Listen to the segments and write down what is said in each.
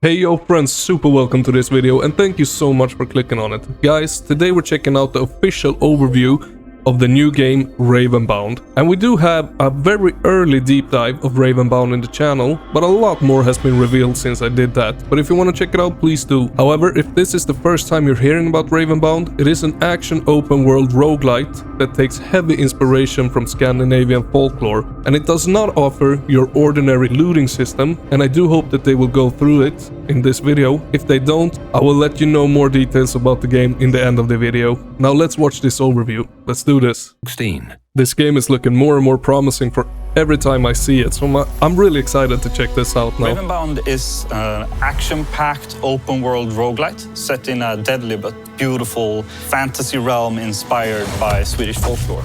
Hey yo friends, super welcome to this video and thank you so much for clicking on it. Guys, today we're checking out the official overview of the new game Ravenbound. And we do have a very early deep dive of Ravenbound in the channel, but a lot more has been revealed since I did that. But if you want to check it out, please do. However, if this is the first time you're hearing about Ravenbound, it is an action open world roguelite that takes heavy inspiration from Scandinavian folklore, and it does not offer your ordinary looting system, and I do hope that they will go through it in this video. If they don't, I will let you know more details about the game in the end of the video. Now let's watch this overview. Let's do this. 16. This game is looking more and more promising for every time I see it, so I'm really excited to check this out now. Ravenbound is an action-packed open-world roguelite set in a deadly but beautiful fantasy realm inspired by Swedish folklore.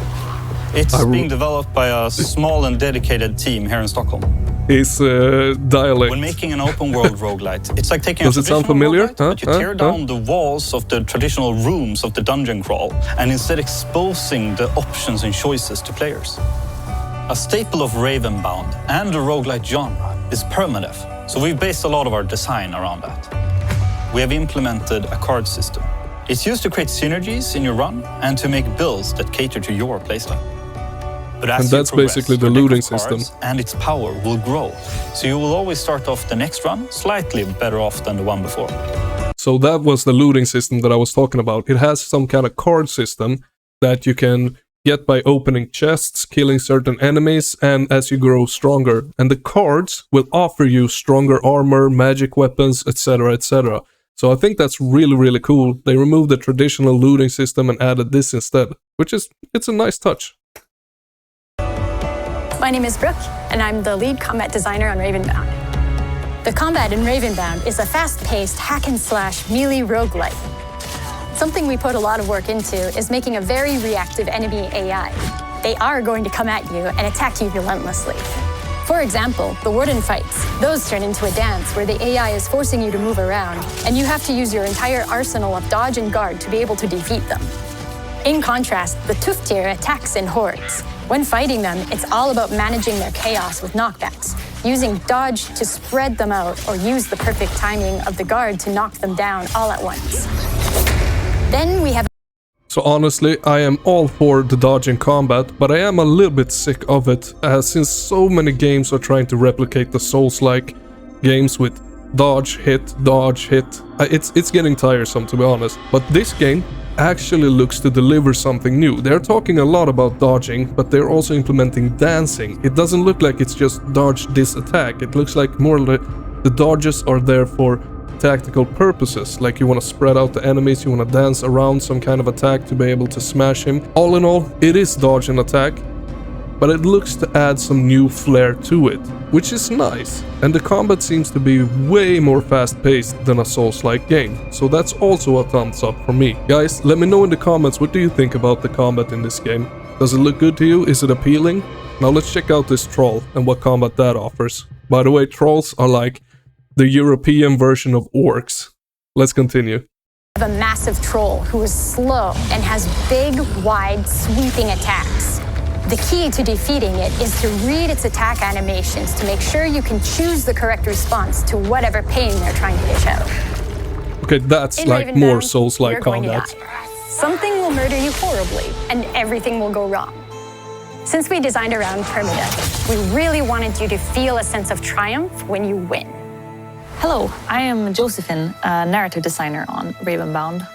It's being developed by a small and dedicated team here in Stockholm. His dialect. When making an open-world roguelite, it's like taking Does a it sound traditional familiar? roguelite, but you tear down the walls of the traditional rooms of the dungeon crawl, and instead exposing the options and choices to players. A staple of Ravenbound and the roguelite genre is permadeath, so we've based a lot of our design around that. We have implemented a card system. It's used to create synergies in your run and to make builds that cater to your playstyle. But as And that's basically the looting system. And its power will grow, so you will always start off the next run slightly better off than the one before. So that was the looting system that I was talking about. It has some kind of card system that you can get by opening chests, killing certain enemies, and as you grow stronger. And the cards will offer you stronger armor, magic weapons, etc, etc. So I think that's really cool. They removed the traditional looting system and added this instead, it's a nice touch. My name is Brooke, and I'm the lead combat designer on Ravenbound. The combat in Ravenbound is a fast-paced hack-and-slash melee roguelite. Something we put a lot of work into is making a very reactive enemy AI. They are going to come at you and attack you relentlessly. For example, the warden fights. Those turn into a dance where the AI is forcing you to move around, and you have to use your entire arsenal of dodge and guard to be able to defeat them. In contrast, the Tuftir attacks in hordes. When fighting them, it's all about managing their chaos with knockbacks, using dodge to spread them out, or use the perfect timing of the guard to knock them down all at once. Then we have... So honestly, I am all for the dodging combat, but I am a little bit sick of it, since so many games are trying to replicate the Souls-like games with dodge, hit, dodge, hit. It's getting tiresome, to be honest. But this game actually looks to deliver something new. They're talking a lot about dodging, but they're also implementing dancing. It doesn't look like it's just dodge this attack. It looks like more like the dodges are there for tactical purposes, like you want to spread out the enemies, you want to dance around some kind of attack to be able to smash him. All in all, it is dodge and attack, but it looks to add some new flair to it, which is nice. And the combat seems to be way more fast-paced than a Souls-like game, so that's also a thumbs up for me. Guys, let me know in the comments, what do you think about the combat in this game? Does it look good to you? Is it appealing? Now let's check out this troll and what combat that offers. By the way, trolls are like the European version of orcs. Let's continue. We have a massive troll who is slow and has big, wide, sweeping attacks. The key to defeating it is to read its attack animations to make sure you can choose the correct response to whatever pain they're trying to dish out. Okay, that's like more Souls-like combat. Something will murder you horribly, and everything will go wrong. Since we designed around permadeath, we really wanted you to feel a sense of triumph when you win. Hello, I am Josephine, a narrative designer on Ravenbound.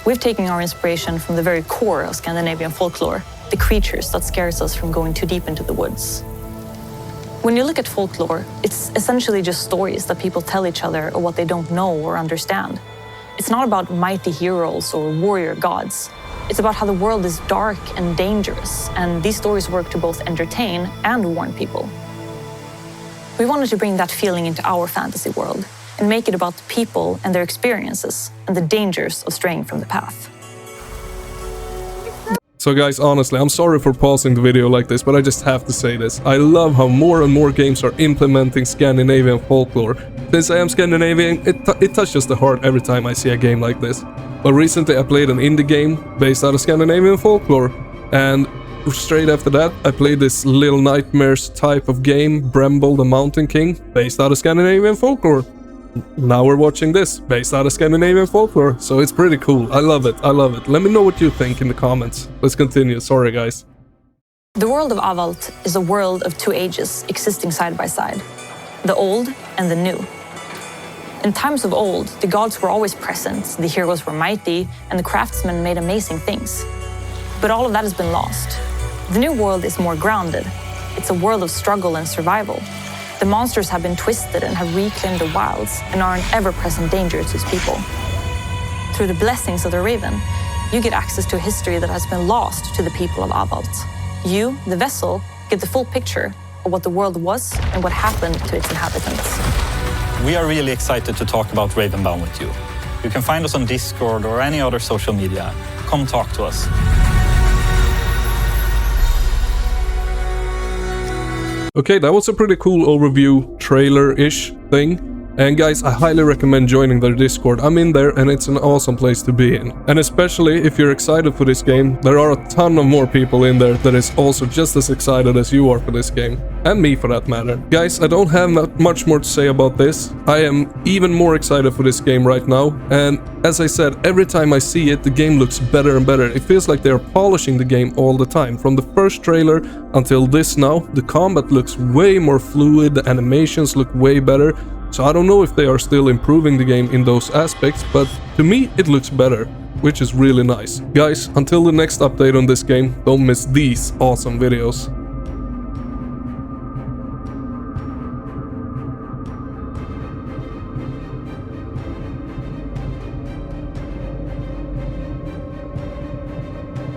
We've taken our inspiration from the very core of Scandinavian folklore, the creatures that scares us from going too deep into the woods. When you look at folklore, it's essentially just stories that people tell each other of what they don't know or understand. It's not about mighty heroes or warrior gods. It's about how the world is dark and dangerous, and these stories work to both entertain and warn people. We wanted to bring that feeling into our fantasy world and make it about the people and their experiences and the dangers of straying from the path. So guys, honestly, I'm sorry for pausing the video like this, but I just have to say this. I love how more and more games are implementing Scandinavian folklore. Since I am Scandinavian, it touches the heart every time I see a game like this. But recently I played an indie game based out of Scandinavian folklore, and straight after that I played this Little Nightmares type of game, Bremble the Mountain King, based out of Scandinavian folklore. now we're watching this, based out of Scandinavian folklore, so it's pretty cool. I love it, I love it. Let me know what you think in the comments. Let's continue, sorry guys. The world of Avalt is a world of two ages existing side by side, the old and the new. In times of old, the gods were always present, the heroes were mighty, and the craftsmen made amazing things. But all of that has been lost. The new world is more grounded. It's a world of struggle and survival. The monsters have been twisted and have reclaimed the wilds and are an ever-present danger to its people. Through the blessings of the Raven, you get access to a history that has been lost to the people of Avalt. You, the vessel, get the full picture of what the world was and what happened to its inhabitants. We are really excited to talk about Ravenbound with you. You can find us on Discord or any other social media. Come talk to us. Okay, that was a pretty cool overview trailer-ish thing. And guys, I highly recommend joining their Discord. I'm in there and it's an awesome place to be in. And especially if you're excited for this game, there are a ton of more people in there that is also just as excited as you are for this game. And me for that matter. Guys, I don't have much more to say about this. I am even more excited for this game right now. And as I said, every time I see it, the game looks better and better. It feels like they are polishing the game all the time. From the first trailer until this now, the combat looks way more fluid, the animations look way better. So I don't know if they are still improving the game in those aspects, but to me it looks better, which is really nice. Guys, until the next update on this game, don't miss these awesome videos.